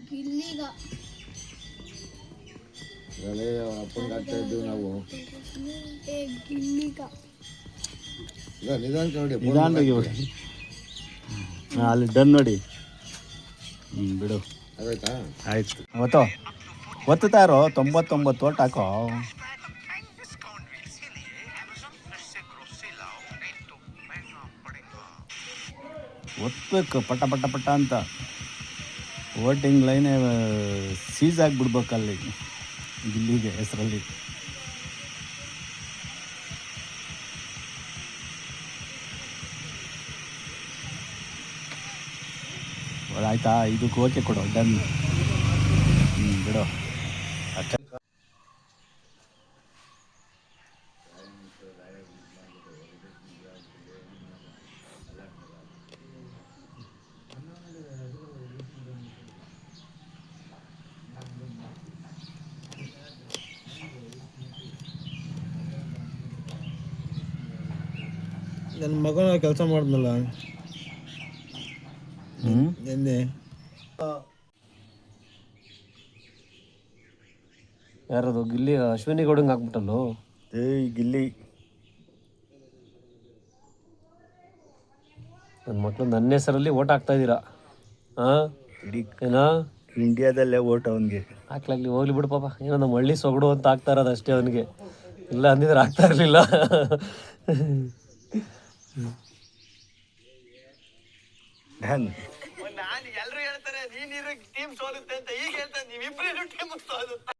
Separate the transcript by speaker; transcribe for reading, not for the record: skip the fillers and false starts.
Speaker 1: ಗಿಲ್ಲಿಗ
Speaker 2: ಅಪ್ಪನಿಗೆ ಆಗ್ತಾ ಇದ್ದೀವಿ ನಾವು
Speaker 1: ಗಿಲ್ಲಿಗ
Speaker 3: ನಿಧಾನವಾಗಿ ನೋಡಿ ಅಲ್ಲಿ ಡನ್ ನೋಡಿ ಬಿಡು ಆಯ್ತು ಒತ್ತುತ್ತಾ ಇರೋ 99 ಓಟ್ ಹಾಕೋ ಒತ್ತಬೇಕು ಪಟ ಪಟ ಪಟ ಅಂತ ವೋಟಿಂಗ್ ಲೈನೇ ಸೀಸ್ ಆಗಿಬಿಡ್ಬೇಕು ಅಲ್ಲಿ ಗಿಲ್ಲಿಗೆ ಹೆಸರಲ್ಲಿ ಆಯ್ತಾ ಇದಕ್ಕೆ ಓಕೆ ಕೊಡು ಡನ್ ಬಿಡು ಅಷ್ಟೇ
Speaker 2: ನನ್ನ ಮಗನ ಕೆಲಸ ಮಾಡಿದ್ನಲ್ಲ ನಿನ್ನೆ
Speaker 4: ಯಾರದು ಗಿಲ್ಲಿ ಅಶ್ವಿನಿ ಗೌಡಂಗೆ ಹಾಕ್ಬಿಟ್ಟಲ್ಲೋ
Speaker 3: ಗಿಲ್ಲಿ
Speaker 4: ನನ್ನ ಮಕ್ಕಳು ನನ್ನ ಹೆಸರಲ್ಲಿ ಓಟ್ ಹಾಕ್ತಾ ಇದ್ದೀರಾ ಹಾಂ
Speaker 3: ಇಡೀ
Speaker 4: ಏನೋ
Speaker 3: ಇಂಡಿಯಾದಲ್ಲೇ ಓಟ್ ಅವನಿಗೆ
Speaker 4: ಹಾಕ್ಲಾಗ್ಲಿ ಹೋಗ್ಲಿ ಬಿಡು ಪಾಪ ಏನೋ ನಮ್ಮ ಹಳ್ಳಿ ಸೊಗಡು ಅಂತ ಆಗ್ತಾ ಇರೋದು ಅಷ್ಟೇ ಅವನಿಗೆ ಇಲ್ಲ ಅಂದಿದ್ರೆ ಆಗ್ತಾ ಇರಲಿಲ್ಲ
Speaker 3: ಡನ್
Speaker 5: ನಾನು ಎಲ್ಲರೂ ಹೇಳ್ತಾರೆ ನೀನಿರೋ ಟೀಮ್ ಸೋಲುತ್ತೆ ಅಂತ ಈಗ ಹೇಳ್ತಾರೆ ನೀವಿಬ್ಬರು ಟೀಮ್ ಸೋಲುತ್ತೆ